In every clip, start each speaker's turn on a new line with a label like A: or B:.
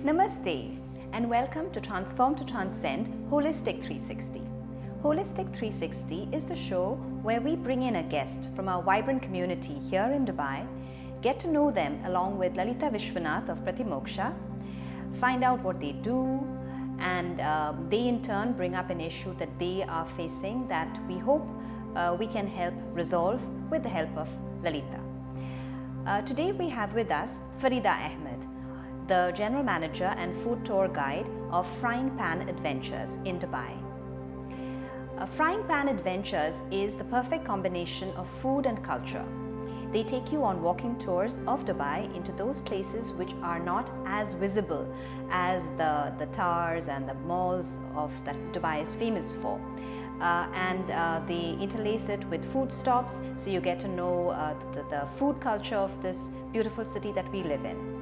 A: Namaste and welcome to Transform to Transcend Holistic 360. Holistic 360 is the show where we bring in a guest from our vibrant community here in Dubai, get to know them along with Lalitha Viswanath of Pratimoksha, find out what they do, and they in turn bring up an issue that they are facing that we hope we can help resolve with the help of Lalitha. Today we have with us Farida Ahmed, the General Manager and Food Tour Guide of Frying Pan Adventures in Dubai. Frying Pan Adventures is the perfect combination of food and culture. They take you on walking tours of Dubai into those places which are not as visible as the towers and the malls of that Dubai is famous for. They interlace it with food stops, so you get to know the food culture of this beautiful city that we live in.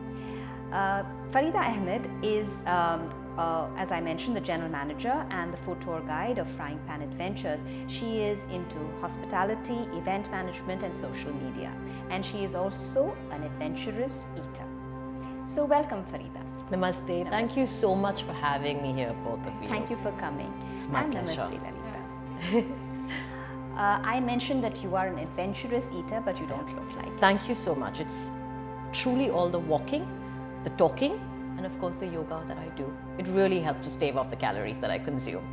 A: Farida Ahmed is, as I mentioned, the General Manager and the Food Tour Guide of Frying Pan Adventures. She is into hospitality, event management and social media. And she is also an adventurous eater. So welcome, Farida.
B: Namaste.
A: Namaste.
B: Thank you so much for having me here, both of you.
A: Thank you for coming.
B: It's my pleasure.
A: Namaste, Lalita. I mentioned that you are an adventurous eater, but you don't look like it.
B: Thank you so much. It's truly all the walking, the talking, and of course the yoga that I do. It really helps to stave off the calories that I consume.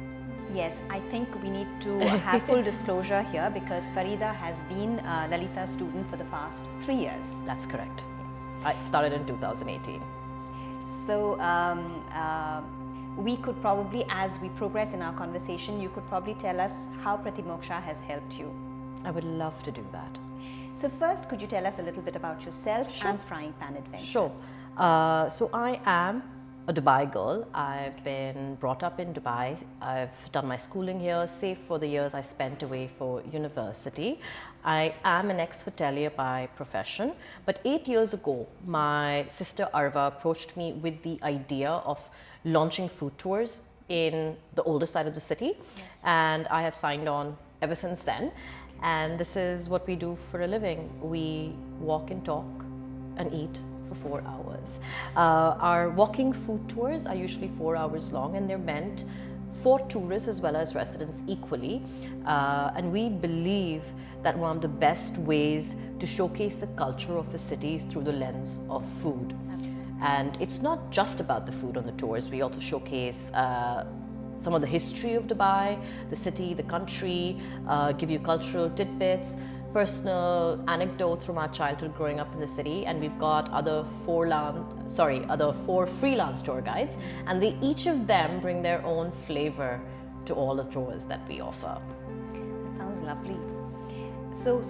A: Yes, I think we need to have full disclosure here because Farida has been Lalitha's student for the past 3 years.
B: That's correct.
A: Yes.
B: I started in 2018.
A: So we could probably, as we progress in our conversation, you could probably tell us how Pratimoksha has helped you.
B: I would love to do that.
A: So first, could you tell us a little bit about yourself and Frying Pan Adventures?
B: Sure. So I am a Dubai girl. I've been brought up in Dubai. I've done my schooling here, save for the years I spent away for university. I am an ex-hotelier by profession, but 8 years ago, my sister Arva approached me with the idea of launching food tours in the older side of the city.
A: Yes.
B: And I have signed on ever since then. And this is what we do for a living. We walk and talk and eat for 4 hours. Our walking food tours are usually 4 hours long, and they're meant for tourists as well as residents equally. And we believe that one of the best ways to showcase the culture of a city is through the lens of food.
A: Absolutely.
B: And it's not just about the food on the tours. We also showcase some of the history of Dubai, the city, the country, give you cultural tidbits, personal anecdotes from our childhood growing up in the city, and we've got other four freelance tour guides, and each of them bring their own flavor to all the tours that we offer.
A: That sounds lovely. So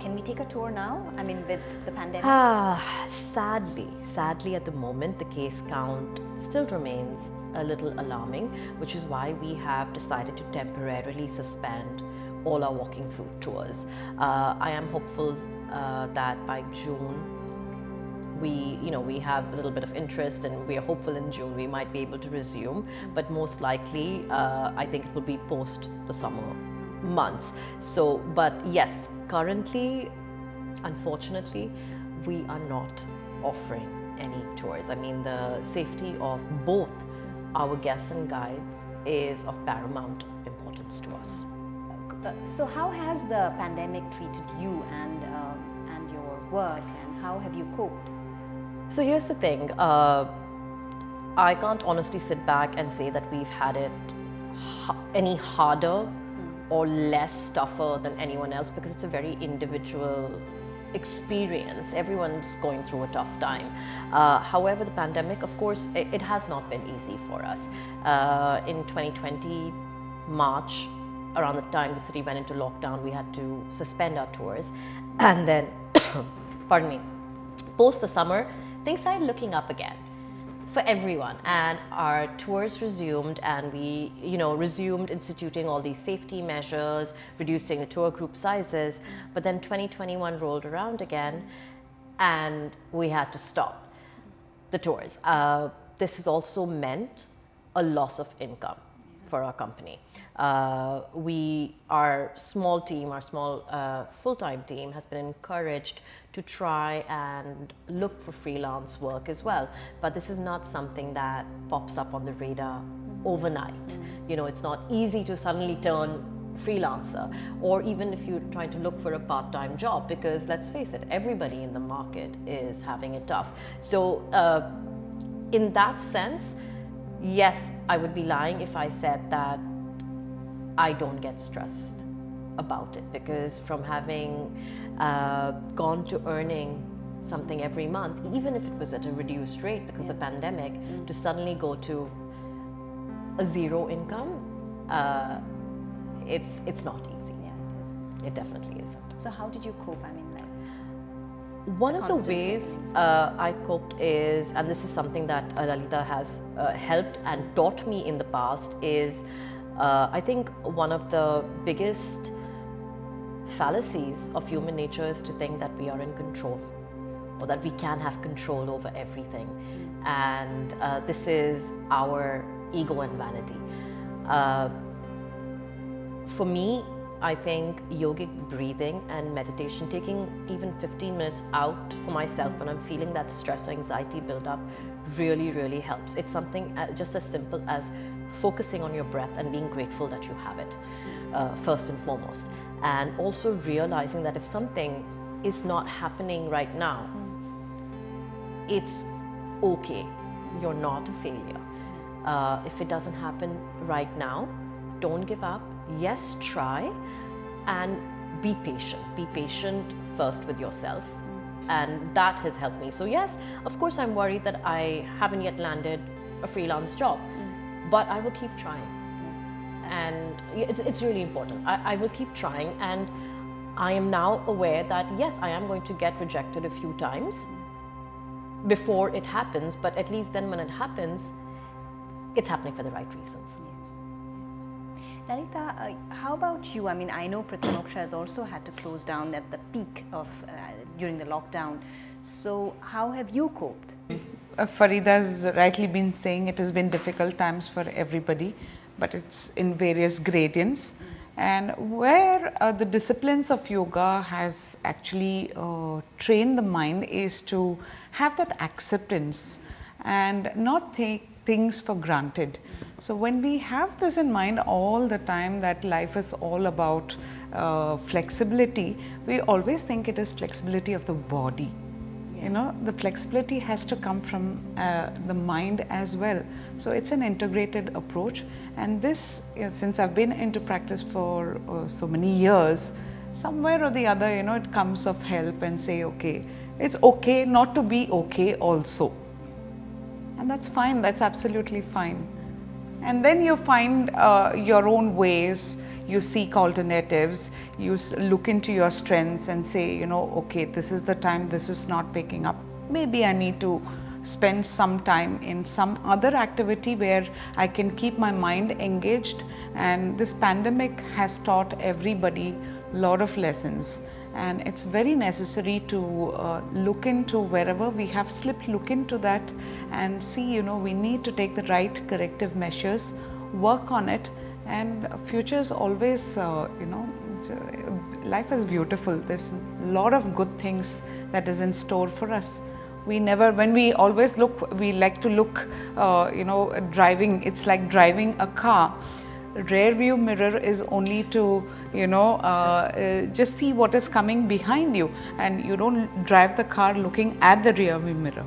A: can we take a tour now? I mean, with the pandemic?
B: Sadly at the moment, the case count still remains a little alarming, which is why we have decided to temporarily suspend all our walking food tours. I am hopeful that by June we have a little bit of interest, and we are hopeful in June we might be able to resume, but most likely I think it will be post the summer months. But yes, currently, unfortunately, we are not offering any tours. I mean, the safety of both our guests and guides is of paramount importance to us.
A: So how has the pandemic treated you and your work, and how have you coped?
B: So here's the thing, I can't honestly sit back and say that we've had it any harder or less tougher than anyone else, because it's a very individual experience. Everyone's going through a tough time. However, the pandemic, of course, it has not been easy for us. In 2020, March, around the time the city went into lockdown, we had to suspend our tours. And then, pardon me, post the summer, things started looking up again for everyone, and our tours resumed, and we resumed instituting all these safety measures, reducing the tour group sizes. But then 2021 rolled around again, and we had to stop the tours. This has also meant a loss of income for our company. Our small team, our small full-time team has been encouraged to try and look for freelance work as well. But this is not something that pops up on the radar overnight. You know, it's not easy to suddenly turn freelancer, or even if you're trying to look for a part-time job, because let's face it, everybody in the market is having it tough. So in that sense, yes, I would be lying if I said that I don't get stressed about it, because from having gone to earning something every month, even if it was at a reduced rate because of the pandemic, to suddenly go to a zero income, it's not easy.
A: Yeah, it is.
B: It definitely isn't.
A: So how did you cope? I mean, like,
B: one of the
A: constant
B: ways
A: trainings.
B: I coped is, and this is something that Lalitha has helped and taught me in the past, is I think one of the biggest fallacies of human nature is to think that we are in control, or that we can have control over everything. And this is our ego and vanity. For me, I think yogic breathing and meditation, taking even 15 minutes out for myself when I'm feeling that stress or anxiety build up, really, really helps. It's something just as simple as focusing on your breath and being grateful that you have it, first and foremost. And also realizing that if something is not happening right now, it's okay. You're not a failure. If it doesn't happen right now, don't give up. Yes, try, and be patient. Be patient first with yourself, and that has helped me. So yes, of course I'm worried that I haven't yet landed a freelance job, but I will keep trying. And it's really important. I will keep trying, and I am now aware that yes, I am going to get rejected a few times before it happens, but at least then when it happens, it's happening for the right reasons.
A: Lalitha, how about you? I mean, I know Pratimoksha has also had to close down at the peak of during the lockdown. So how have you coped?
C: Farida has rightly been saying it has been difficult times for everybody, but it's in various gradients. And where the disciplines of yoga has actually trained the mind is to have that acceptance and not take things for granted. So when we have this in mind all the time, that life is all about flexibility, we always think it is flexibility of the body. You know, the flexibility has to come from the mind as well. So it's an integrated approach, and this, since I've been into practice for so many years, somewhere or the other, you know, it comes of help and say, okay, it's okay not to be okay also. And that's fine, that's absolutely fine. And then you find your own ways, you seek alternatives, you look into your strengths and say, you know, okay, this is the time, this is not picking up. Maybe I need to spend some time in some other activity where I can keep my mind engaged. And this pandemic has taught everybody a lot of lessons. And it's very necessary to look into wherever we have slipped, look into that and see, you know, we need to take the right corrective measures, work on it, and future is always, you know, life is beautiful. There's a lot of good things that is in store for us. We never, when we always look, we like to look, you know, driving, it's like driving a car. Rear view mirror is only to, you know, just see what is coming behind you, and you don't drive the car looking at the rear view mirror.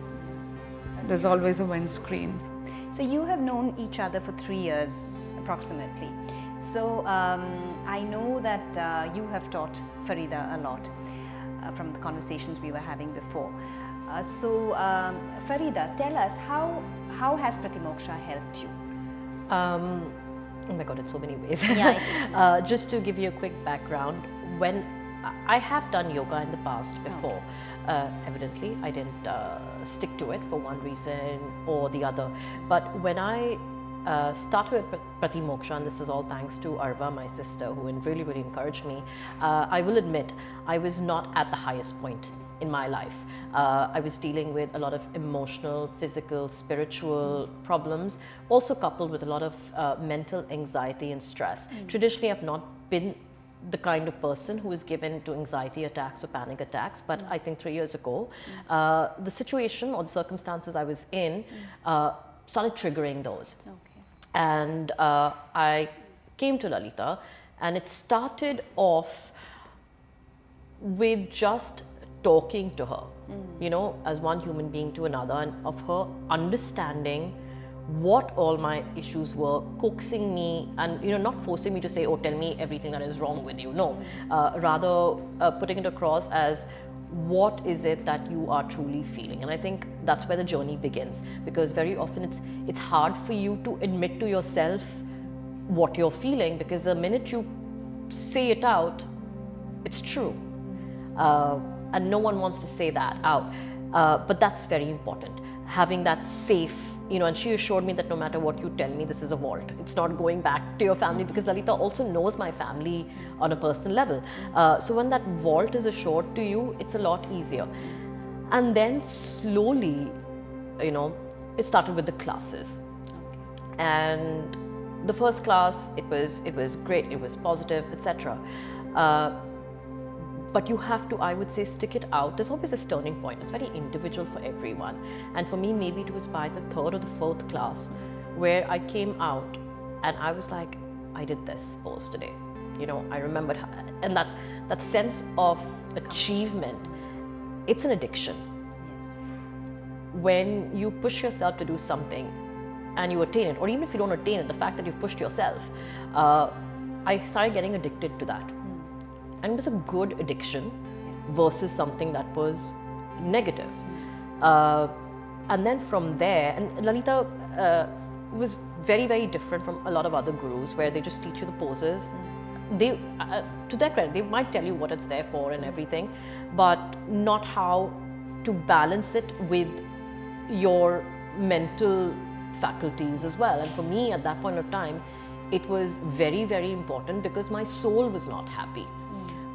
C: There's always a windscreen.
A: So you have known each other for 3 years approximately. So I know that you have taught Farida a lot from the conversations we were having before. So Farida, tell us, how has Pratimoksha helped you?
B: Oh my God, in so many ways.
A: Yeah, it is.
B: Just to give you a quick background, when I have done yoga in the past before, evidently I didn't stick to it for one reason or the other. But when I started with Pratimoksha, and this is all thanks to Arva, my sister, who really, really encouraged me, I will admit I was not at the highest point in my life. I was dealing with a lot of emotional, physical, spiritual problems, also coupled with a lot of mental anxiety and stress. Traditionally, I've not been the kind of person who is given to anxiety attacks or panic attacks, but I think 3 years ago, the situation or the circumstances I was in started triggering those.
A: Okay.
B: And I came to Lalitha, and it started off with just talking to her, you know, as one human being to another, and of her understanding what all my issues were, coaxing me and, you know, not forcing me to say, oh, tell me everything that is wrong with you. No, rather putting it across as what is it that you are truly feeling. And I think that's where the journey begins, because very often it's hard for you to admit to yourself what you're feeling, because the minute you say it out, it's true. And no one wants to say that out. But that's very important. Having that safe, you know, and she assured me that no matter what you tell me, this is a vault. It's not going back to your family, because Lalitha also knows my family on a personal level. So when that vault is assured to you, it's a lot easier. And then slowly, you know, it started with the classes. And the first class, it was great, it was positive, etc. But you have to, I would say, stick it out. There's always this turning point. It's very individual for everyone. And for me, maybe it was by the third or the fourth class where I came out and I was like, I did this pose today. You know, I remembered, and that sense of achievement, it's an addiction.
A: Yes.
B: When you push yourself to do something and you attain it, or even if you don't attain it, the fact that you've pushed yourself, I started getting addicted to that. And it was a good addiction versus something that was negative. And then from there, and Lalitha was very, very different from a lot of other gurus, where they just teach you the poses. They, to their credit, they might tell you what it's there for and everything, but not how to balance it with your mental faculties as well. And for me, at that point of time, it was very, very important, because my soul was not happy.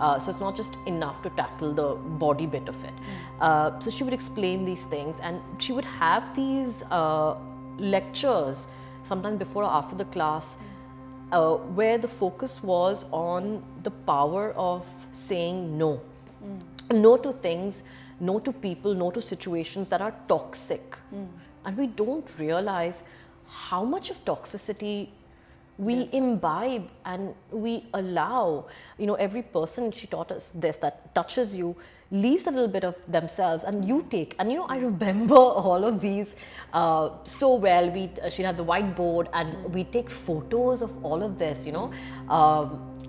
B: So it's not just enough to tackle the body bit of it. So she would explain these things, and she would have these lectures, sometimes before or after the class, where the focus was on the power of saying no. No to things, no to people, no to situations that are toxic. And we don't realize how much of toxicity we imbibe and we allow. You know, every person, she taught us this, that touches you leaves a little bit of themselves, and you take. And you know, I remember all of these so well. She'd have the whiteboard, and we take photos of all of this, you know,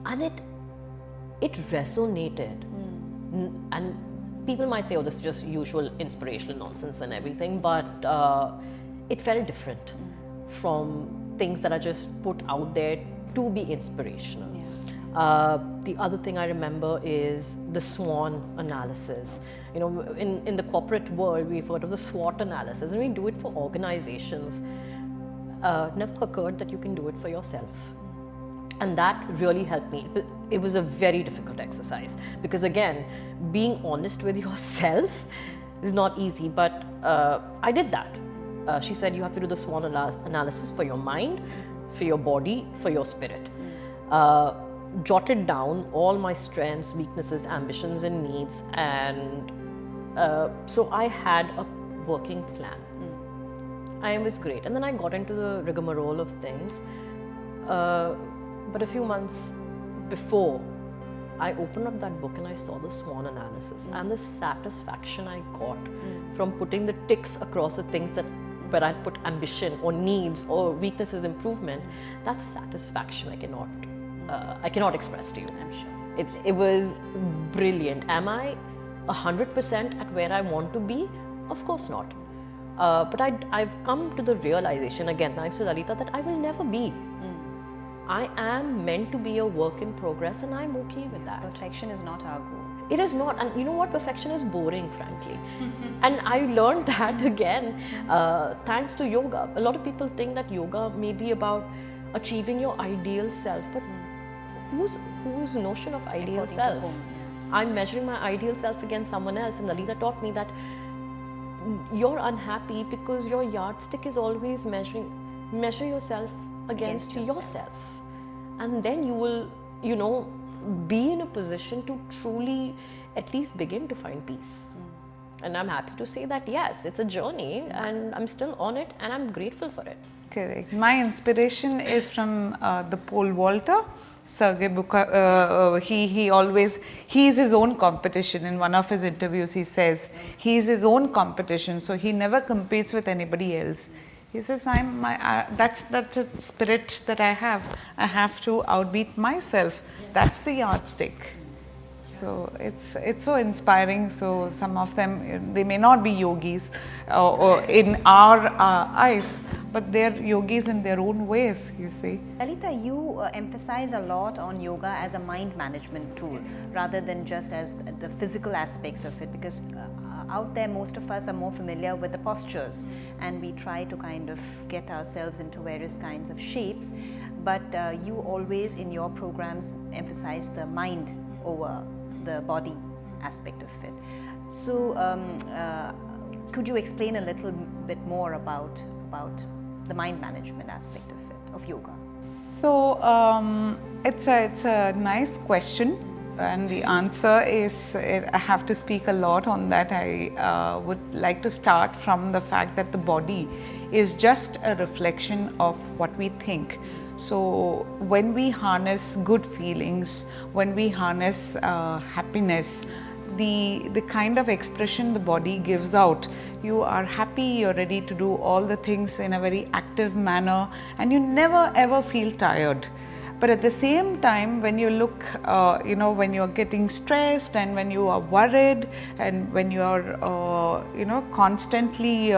B: and it resonated. And people might say, oh, this is just usual inspirational nonsense and everything, but it felt different from things that are just put out there to be inspirational. The other thing I remember is the SWOT analysis. You know, in the corporate world, we've heard of the SWOT analysis, and we do it for organizations. Never occurred that you can do it for yourself. And that really helped me. It was a very difficult exercise, because again, being honest with yourself is not easy, but I did that. She said you have to do the SWOT analysis for your mind, for your body, for your spirit. Jotted down all my strengths, weaknesses, ambitions and needs, and so I had a working plan. I was great, and then I got into the rigmarole of things. But a few months before, I opened up that book and I saw the SWOT analysis, and the satisfaction I got from putting the ticks across the things that where I put ambition or needs or weaknesses, improvement, that satisfaction I cannot express to you.
A: I'm sure.
B: It was brilliant. Am I 100% at where I want to be? Of course not. But I've come to the realization, again, thanks to Lalitha, that I will never be. I am meant to be a work in progress, and I'm okay with that.
A: Perfection is not our goal.
B: It is not, and you know what? Perfection is boring, frankly. And I learned that again, thanks to yoga. A lot of people think that yoga may be about achieving your ideal self, but whose notion of ideal
A: According to
B: self?
A: whom?
B: I'm measuring my ideal self against someone else. And Lalitha taught me that you're unhappy because your yardstick is always measure yourself against yourself. And then you will, be in a position to truly at least begin to find peace. And I'm happy to say that yes, it's a journey and I'm still on it and I'm grateful for it.
C: Correct. My inspiration is from the pole vaulter, Sergei Buka. He is his own competition. In one of his interviews, he says he is his own competition, so he never competes with anybody else. He says, that's the spirit that I have. I have to outbeat myself. That's the yardstick. So it's so inspiring. So some of them, they may not be yogis or in our eyes, but they're yogis in their own ways, you see.
A: Lalitha, you emphasize a lot on yoga as a mind management tool rather than just as the physical aspects of it, because out there most of us are more familiar with the postures and we try to kind of get ourselves into various kinds of shapes, but you always in your programs emphasize the mind over the body aspect of it. So could you explain a little bit more about the mind management aspect of it, of yoga?
C: So it's a nice question, and the answer is I have to speak a lot on that. I would like to start from the fact that the body is just a reflection of what we think. So when we harness good feelings, when we harness happiness, the kind of expression the body gives out, you are happy, you're ready to do all the things in a very active manner, and you never ever feel tired. But at the same time, when you look, when you're getting stressed and when you are worried and when you are, constantly,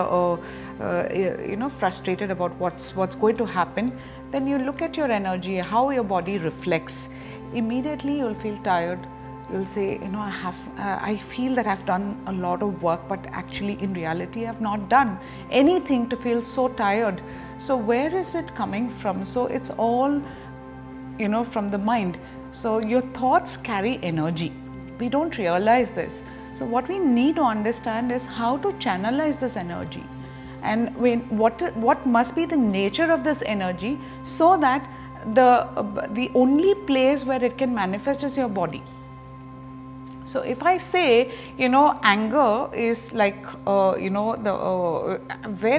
C: frustrated about what's going to happen, then you look at your energy, how your body reflects. Immediately, you'll feel tired. You'll say, I feel that I've done a lot of work, but actually in reality, I've not done anything to feel so tired. So where is it coming from? So it's all, from the mind. So your thoughts carry energy. We don't realize this. So what we need to understand is how to channelize this energy, and what must be the nature of this energy, so that the only place where it can manifest is your body. So if I say, anger is like, where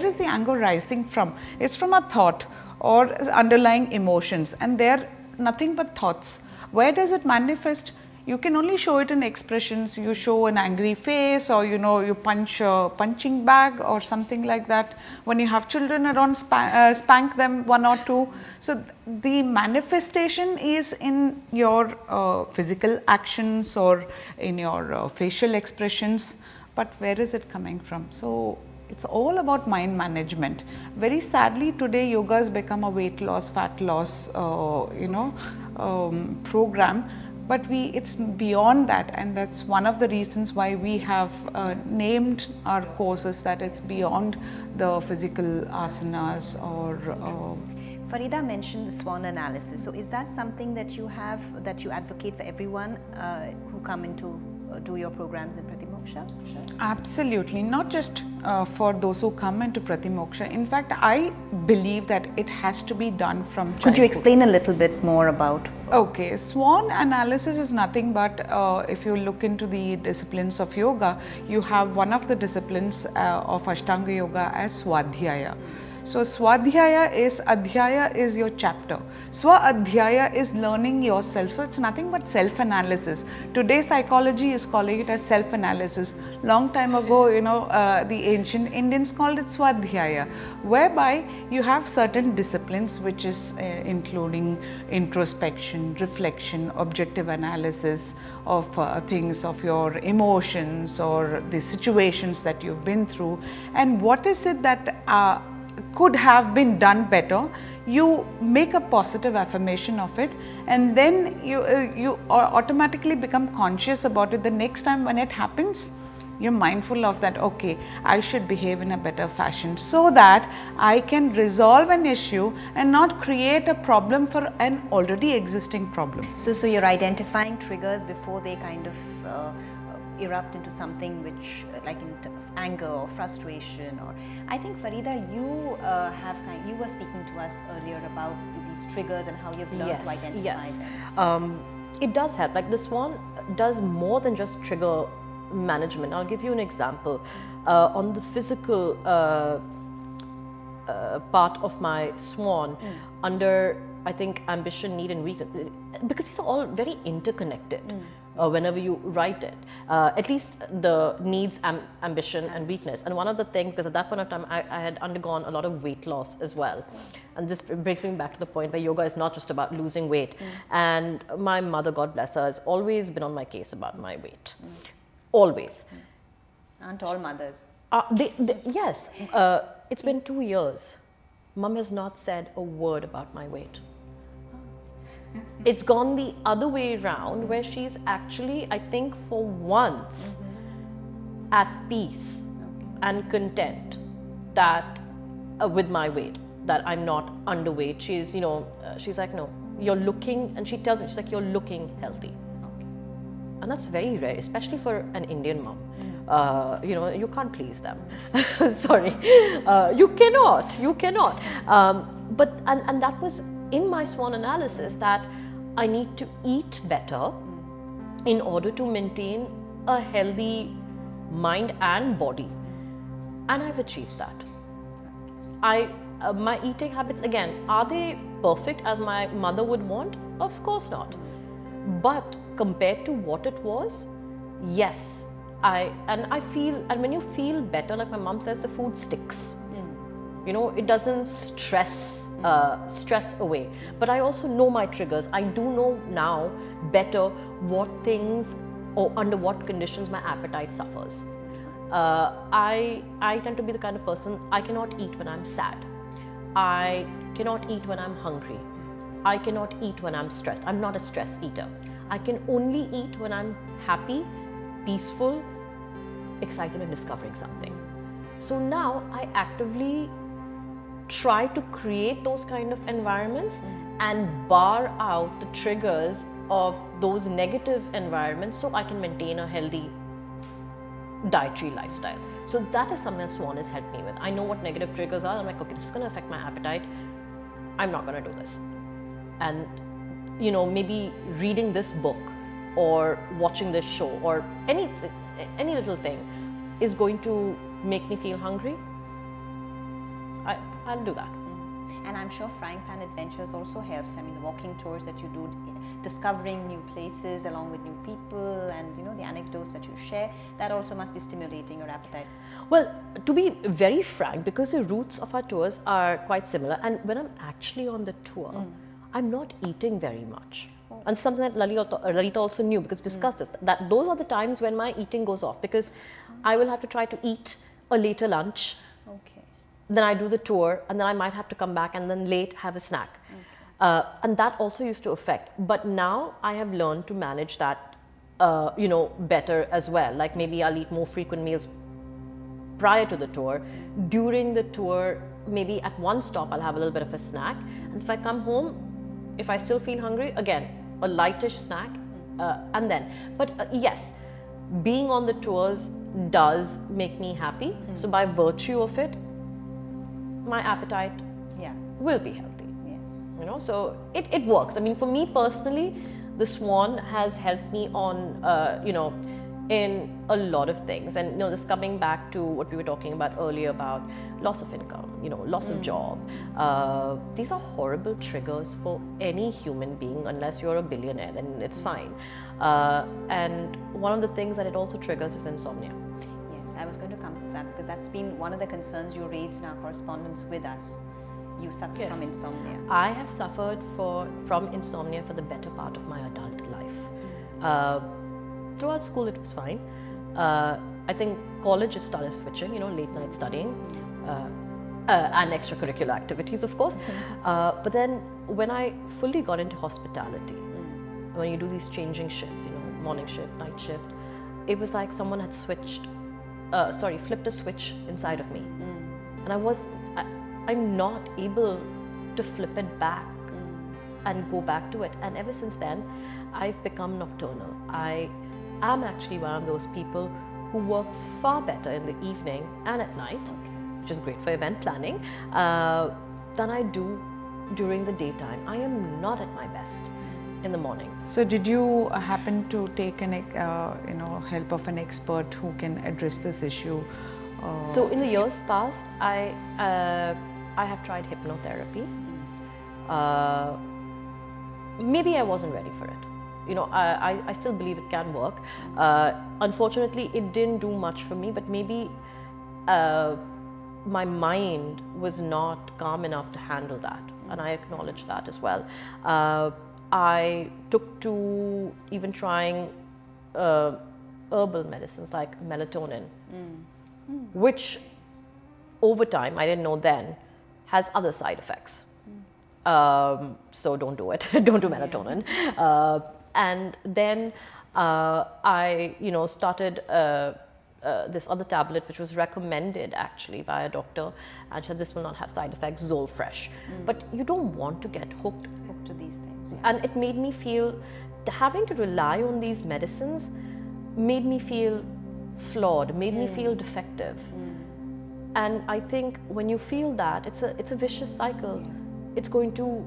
C: is the anger rising from? It's from a thought or underlying emotions, and they're nothing but thoughts. Where does it manifest? You can only show it in expressions. You show an angry face, or you punch a punching bag or something like that. When you have children around, spank them 1 or 2. So the manifestation is in your physical actions or in your facial expressions. But where is it coming from? So it's all about mind management. Very sadly, today yoga has become a weight loss, fat loss, program. But it's beyond that, and that's one of the reasons why we have named our courses that it's beyond the physical asanas or.
A: Farida mentioned the SWOT analysis. So is that something that you advocate for everyone who come into do your programs in Pratimoksha?
C: Absolutely, not just for those who come into Pratimoksha. In fact, I believe that it has to be done from childhood.
A: Could you explain a little bit more about?
C: Okay, SWOT analysis is nothing but if you look into the disciplines of yoga, you have one of the disciplines of Ashtanga yoga as Swadhyaya. So Adhyaya is your chapter. Swa-Adhyaya is learning yourself. So it's nothing but self-analysis. Today psychology is calling it as self-analysis. Long time ago, the ancient Indians called it Swadhyaya, whereby you have certain disciplines which is including introspection, reflection, objective analysis of things, of your emotions or the situations that you've been through, and what is it that could have been done better. You make a positive affirmation of it, and then you automatically become conscious about it. The next time when it happens, you're mindful of that, okay, I should behave in a better fashion so that I can resolve an issue and not create a problem for an already existing problem.
A: So you're identifying triggers before they kind of erupt into something which like in anger or frustration. Or I think Farida, you were speaking to us earlier about these triggers and how you've learned to identify them.
B: It does help. Like the Swan does more than just trigger management. I'll give you an example. On the physical part of my Swan, under I think ambition, need and weakness, because these are all very interconnected. Whenever you write it, at least the needs, ambition and weakness. And one of the things, because at that point of time I had undergone a lot of weight loss as well, and this brings me back to the point where yoga is not just about losing weight. And my mother, God bless her, has always been on my case about my weight. Always.
A: Aren't all mothers?
B: Yes. It's been 2 years. Mum has not said a word about my weight. It's gone the other way around, where she's actually, I think for once, at peace and content that with my weight, that I'm not underweight. She's, she's like, no, you're looking, and she tells me, she's like, you're looking healthy. And that's very rare, especially for an Indian mom. You can't please them. Sorry, you cannot. But that was in my Swan analysis, that I need to eat better in order to maintain a healthy mind and body. And I've achieved that. My eating habits, again, are they perfect as my mother would want? Of course not. But compared to what it was, yes. I feel, and when you feel better, like my mom says, the food sticks. It doesn't stress away. But I also know my triggers. I do know now better what things or under what conditions my appetite suffers. I tend to be the kind of person, I cannot eat when I'm sad. I cannot eat when I'm hungry. I cannot eat when I'm stressed. I'm not a stress eater. I can only eat when I'm happy, peaceful, excited and discovering something. So now I actively try to create those kind of environments and bar out the triggers of those negative environments so I can maintain a healthy dietary lifestyle. So that is something that Swan has helped me with. I know what negative triggers are. I'm like, okay, this is going to affect my appetite. I'm not going to do this. And maybe reading this book or watching this show or any little thing is going to make me feel hungry. I'll do that.
A: And I'm sure Frying Pan Adventures also helps. I mean, the walking tours that you do, discovering new places along with new people, and the anecdotes that you share, that also must be stimulating your appetite.
B: Well, to be very frank, because the routes of our tours are quite similar, and when I'm actually on the tour, I'm not eating very much. And something that Lalita also knew, because we discussed this, that those are the times when my eating goes off, because I will have to try to eat a later lunch.
A: Okay.
B: Then I do the tour, and then I might have to come back and then late have a snack. Okay. And that also used to affect. But now I have learned to manage that, better as well. Like maybe I'll eat more frequent meals prior to the tour. During the tour, maybe at one stop I'll have a little bit of a snack. And if I come home, if I still feel hungry, again, a lightish snack, and then. But yes, being on the tours does make me happy. So by virtue of it, my appetite will be healthy.
A: Yes.
B: So it works. I mean, for me personally, the Swan has helped me on, in a lot of things. And, just coming back to what we were talking about earlier about loss of income, loss of job. These are horrible triggers for any human being, unless you're a billionaire, then it's fine. And one of the things that it also triggers is insomnia.
A: Yes, I was going to come to that, because that's been one of the concerns you raised in our correspondence with us. You suffer from insomnia.
B: I have suffered from insomnia for the better part of my adult life. Throughout school it was fine. I think college just started switching, late night studying and extracurricular activities, of course. But then when I fully got into hospitality, when you do these changing shifts, morning shift, night shift, it was like someone had switched flipped a switch inside of me. And I'm not able to flip it back and go back to it. And ever since then, I've become nocturnal. I am actually one of those people who works far better in the evening and at night, which is great for event planning, than I do during the daytime. I am not at my best in the morning.
C: So did you happen to take help of an expert who can address this issue?
B: So in the years past, I have tried hypnotherapy. Maybe I wasn't ready for it. I still believe it can work. Unfortunately, it didn't do much for me, but maybe my mind was not calm enough to handle that, and I acknowledge that as well. I took to even trying herbal medicines like melatonin, which over time, I didn't know then, has other side effects. So don't do it. Don't do melatonin. And then I, started this other tablet, which was recommended actually by a doctor, and said this will not have side effects, Zolfresh. But you don't want to get hooked
A: to these things. Yeah.
B: And it made me feel, having to rely on these medicines made me feel flawed, made me feel defective. And I think when you feel that, it's a vicious cycle. Yeah. It's going to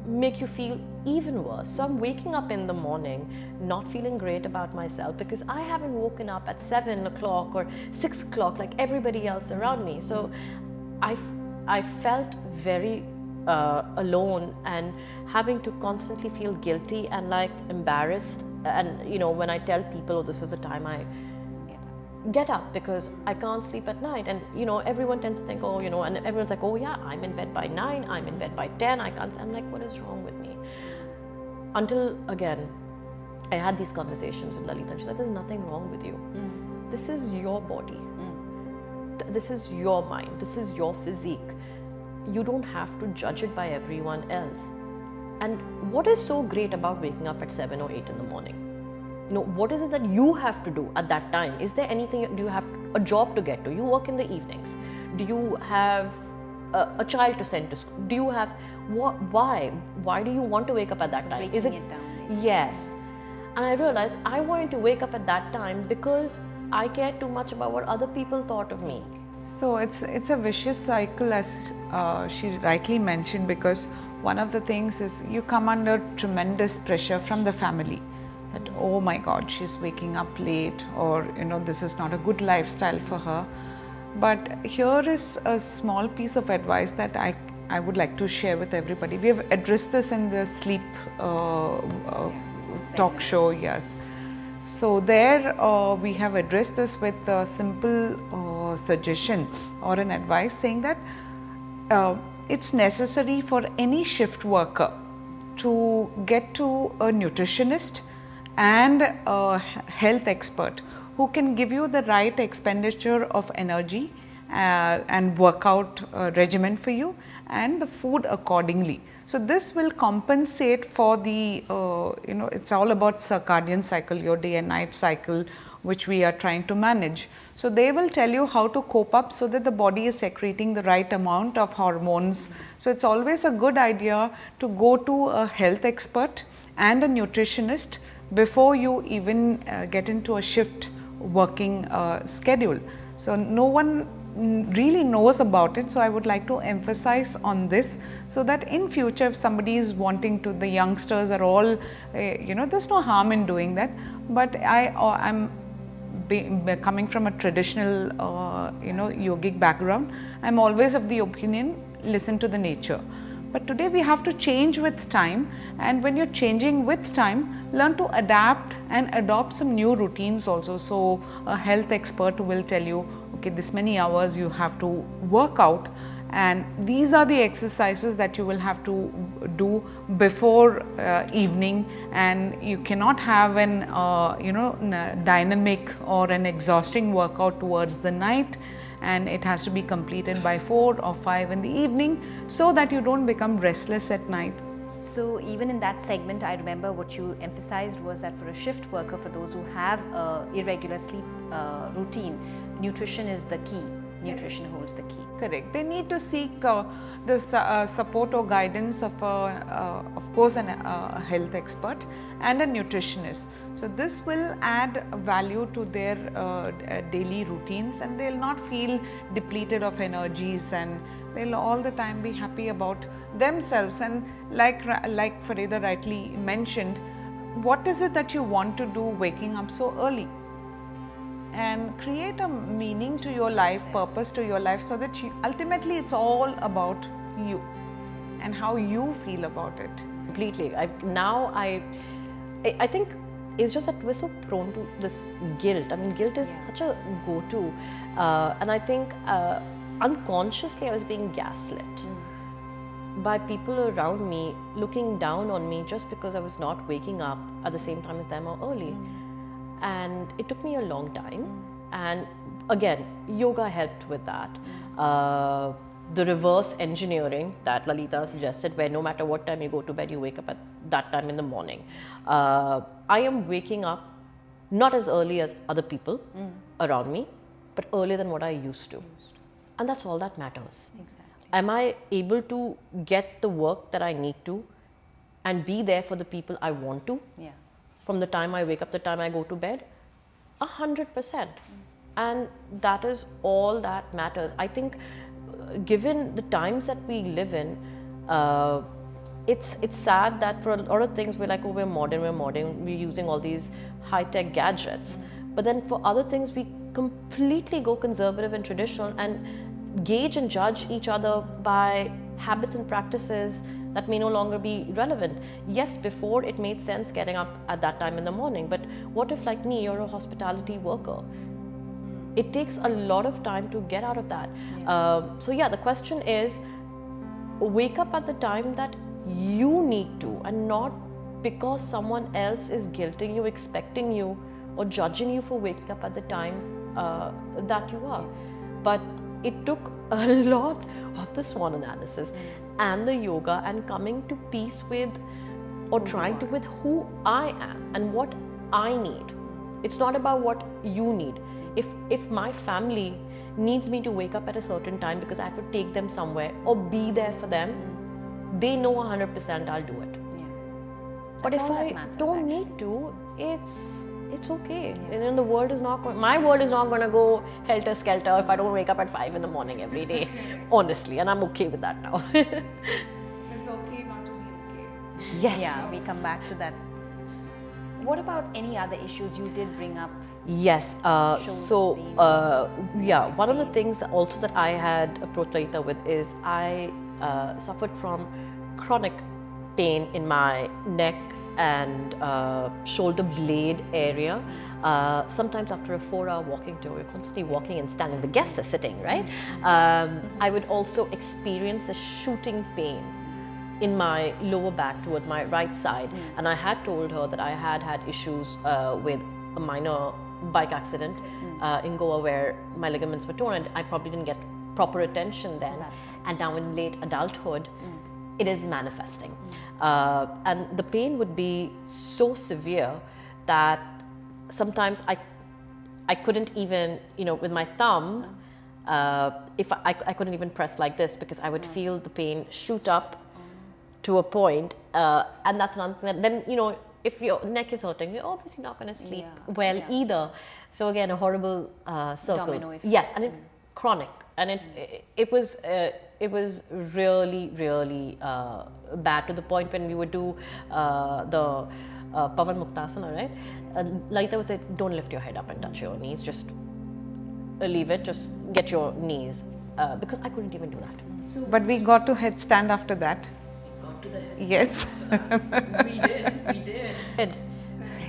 B: make you feel even worse. So I'm waking up in the morning not feeling great about myself because I haven't woken up at 7 o'clock or 6 o'clock like everybody else around me. So I felt very alone and having to constantly feel guilty and like embarrassed. And when I tell people, oh, this is the time I get up because I can't sleep at night, and everyone tends to think, oh, and everyone's like, oh yeah, I'm in bed by 9, I'm in bed by 10, I can't. I'm like, what is wrong with me? Until again, I had these conversations with Lalitha, and she's like, there's nothing wrong with you. This is your body. This is your mind. This is your physique. You don't have to judge it by everyone else. And what is so great about waking up at 7 or 8 in the morning? What is it that you have to do at that time? Is there anything, do you have a job to get to? You work in the evenings. Do you have a child to send to school? Do you have, why? Why do you want to wake up at that time?
A: Is it down? Basically.
B: Yes. And I realized I wanted to wake up at that time because I cared too much about what other people thought of me.
C: So it's a vicious cycle, as she rightly mentioned, because one of the things is you come under tremendous pressure from the family. That, oh my God, she's waking up late, or this is not a good lifestyle for her. But here is a small piece of advice that I would like to share with everybody. We have addressed this in the sleep talk show, yes. So there we have addressed this with a simple suggestion or an advice saying that it's necessary for any shift worker to get to a nutritionist and a health expert who can give you the right expenditure of energy and workout regimen for you and the food accordingly. So this will compensate for the, it's all about circadian cycle, your day and night cycle, which we are trying to manage. So they will tell you how to cope up so that the body is secreting the right amount of hormones. So it's always a good idea to go to a health expert and a nutritionist before you even get into a shift working schedule. So no one really knows about it, so I would like to emphasize on this so that in future if somebody is wanting to, the youngsters are all, there's no harm in doing that, but I'm coming from a traditional yogic background, I'm always of the opinion, listen to the nature. But today we have to change with time, and when you're changing with time, learn to adapt and adopt some new routines also. So a health expert will tell you, okay, this many hours you have to work out, and these are the exercises that you will have to do before evening, and you cannot have an dynamic or an exhausting workout towards the night, and it has to be completed by 4 or 5 in the evening so that you don't become restless at night.
A: So even in that segment, I remember what you emphasized was that for a shift worker, for those who have irregular sleep routine, nutrition is the key. Nutrition holds the key.
C: Correct. They need to seek the support or guidance of course, a health expert and a nutritionist. So this will add value to their daily routines, and they'll not feel depleted of energies, and they'll all the time be happy about themselves. And like Farida rightly mentioned, what is it that you want to do waking up so early? And create a meaning to your life, purpose to your life, so that ultimately it's all about you and how you feel about it.
B: Completely. I think it's just that we're so prone to this guilt. I mean, guilt is such a go-to, and I think unconsciously I was being gaslit by people around me, looking down on me just because I was not waking up at the same time as them or early. And it took me a long time, and again, yoga helped with that. The reverse engineering that Lalitha suggested, where no matter what time you go to bed, you wake up at that time in the morning. I am waking up not as early as other people around me, but earlier than what I used to. And that's all that matters.
A: Exactly.
B: Am I able to get the work that I need to and be there for the people I want to?
A: Yeah.
B: From the time I wake up, the time I go to bed? 100%. And that is all that matters. I think given the times that we live in, it's sad that for a lot of things we're like, oh, we're modern, we're using all these high-tech gadgets. But then for other things, we completely go conservative and traditional and gauge and judge each other by habits and practices that may no longer be relevant. Yes, before it made sense getting up at that time in the morning, but what if, like me, you're a hospitality worker? It takes a lot of time to get out of that. So yeah, the question is, wake up at the time that you need to, and not because someone else is guilting you, expecting you, or judging you for waking up at the time that you are. But it took a lot of the SWOT analysis and the yoga and coming to peace with, or trying to, with who I am and what I need. It's not about what you need. If my family needs me to wake up at a certain time because I have to take them somewhere or be there for them, they know 100% I'll do it.
A: Yeah.
B: But if I don't need to, it's okay. And then the world is not going, my world is not going to go helter skelter if I don't wake up at 5 in the morning every day, honestly, and I'm okay with that now.
C: So it's okay not to be okay.
B: Yes.
A: Yeah, we come back to that. What about any other issues you did bring up?
B: Yes. Yeah, one of the things also that I had approached Lalitha with is I suffered from chronic pain in my neck and shoulder blade area. Sometimes after a 4-hour walking tour, we're constantly walking and standing. The guests are sitting, right? I would also experience a shooting pain in my lower back toward my right side. And I had told her that I had had issues with a minor bike accident in Goa where my ligaments were torn, and I probably didn't get proper attention then. And now in late adulthood, it is manifesting. And the pain would be so severe that sometimes I couldn't even, with my thumb, if I couldn't even press like this because I would feel the pain shoot up to a point, and that's another thing. Then, if your neck is hurting, you're obviously not going to sleep well either. So again, a horrible circle.
A: Domino effect.
B: Yes, and chronic, and it was really, really bad, to the point when we would do the Pavan Muktasana, right? Lalitha would say, don't lift your head up and touch your knees, just leave it, just get your knees, because I couldn't even do that.
C: But we got to headstand after that.
B: Got to the head.
C: Yes.
B: We did.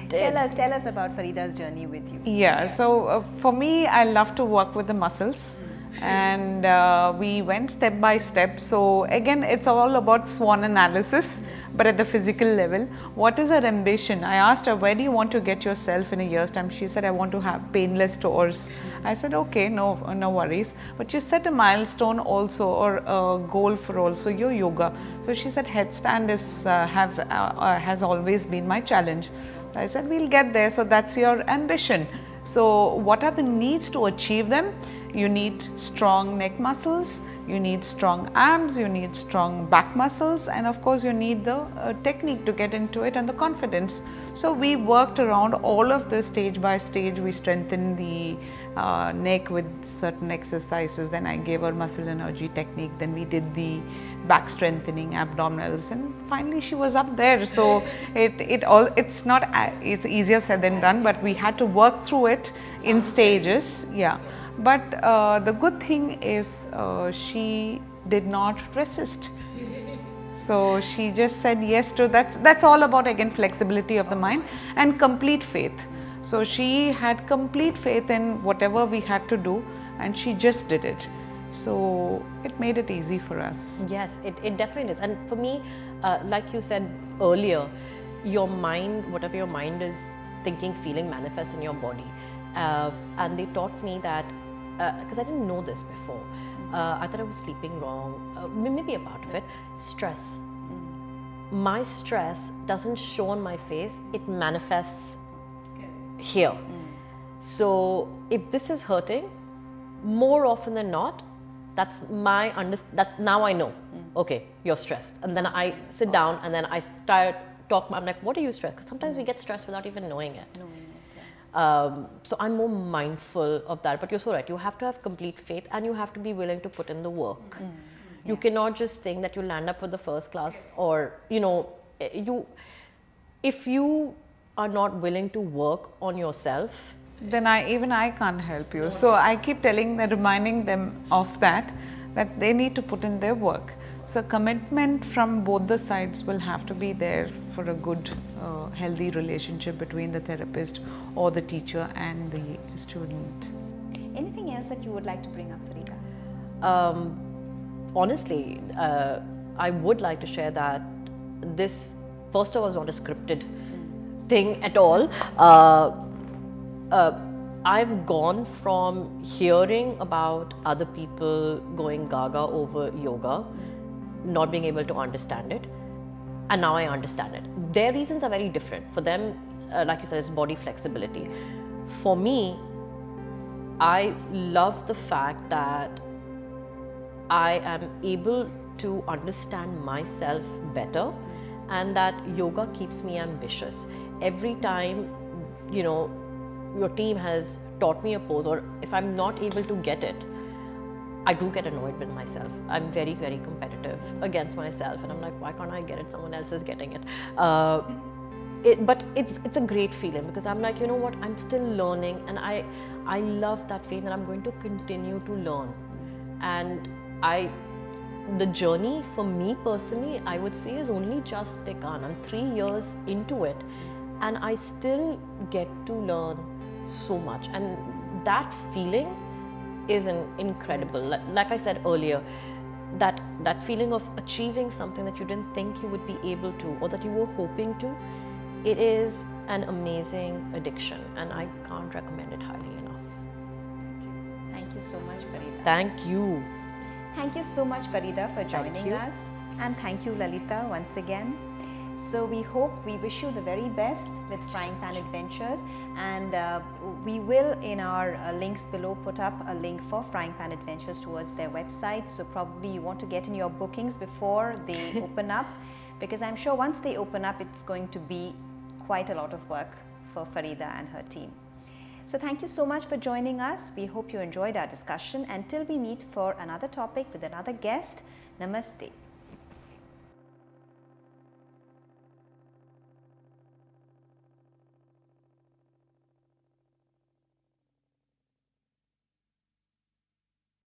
A: Tell us about Farida's journey with you.
C: Yeah, so for me, I love to work with the muscles. and we went step by step. So again, it's all about SWOT analysis, but at the physical level. What is her ambition? I asked her, where do you want to get yourself in a year's time? She said, I want to have painless tours. I said, okay, no worries. But you set a milestone also, or a goal for also your yoga. So she said, headstand has always been my challenge. I said, we'll get there. So that's your ambition. So what are the needs to achieve them? You need strong neck muscles, you need strong abs, you need strong back muscles, and of course you need the technique to get into it and the confidence. So we worked around all of this stage by stage. We strengthened the neck with certain exercises, then I gave her muscle energy technique, then we did the back strengthening, abdominals, and finally she was up there. So it's easier said than done, but we had to work through it in stages. Yeah. But the good thing is she did not resist. So she just said yes to that's all about, again, flexibility of the mind and complete faith. So she had complete faith in whatever we had to do, and she just did it. So it made it easy for us.
B: Yes, it definitely is. And for me, like you said earlier, your mind, whatever your mind is thinking, feeling, manifests in your body. And they taught me that, because I didn't know this before. I thought I was sleeping wrong, maybe a part of it. Stress. My stress doesn't show on my face, it manifests here. So if this is hurting, more often than not, that's now I know, okay, you're stressed. And then I sit down and then I start talk. I'm like, what are you stressed? Because sometimes we get stressed without even knowing it. So I'm more mindful of that. But you're so right. You have to have complete faith, and you have to be willing to put in the work. You cannot just think that you land up with the first class, or if you are not willing to work on yourself,
C: then I can't help you. So I keep reminding them of that they need to put in their work. So commitment from both the sides will have to be there for a good, healthy relationship between the therapist or the teacher and the student.
A: Anything else that you would like to bring up, Farida?
B: Honestly, I would like to share that this, first of all, is not a scripted thing at all. I've gone from hearing about other people going gaga over yoga, not being able to understand it, and now I understand it. Their reasons are very different. For them, like you said, it's body flexibility. For me, I love the fact that I am able to understand myself better, and that yoga keeps me ambitious. Every time, your team has taught me a pose, or if I'm not able to get it, I do get annoyed with myself. I'm very, very competitive against myself, and I'm like, why can't I get it? Someone else is getting it. But it's a great feeling, because I'm like, you know what? I'm still learning, and I love that feeling that I'm going to continue to learn. And the journey for me personally, I would say, is only just begun. I'm 3 years into it, and I still get to learn so much, and that feeling is incredible. Like I said earlier, that feeling of achieving something that you didn't think you would be able to, or that you were hoping to, it is an amazing addiction, and I can't recommend it highly enough.
A: Thank you so much, Farida.
B: Thank you.
A: Thank you so much, Farida, for joining us, and thank you, Lalitha, once again. So we wish you the very best with Frying Pan Adventures, and we will, in our links below, put up a link for Frying Pan Adventures towards their website. So probably you want to get in your bookings before they open up, because I'm sure once they open up, it's going to be quite a lot of work for Farida and her team. So thank you so much for joining us. We hope you enjoyed our discussion. Until we meet for another topic with another guest, Namaste.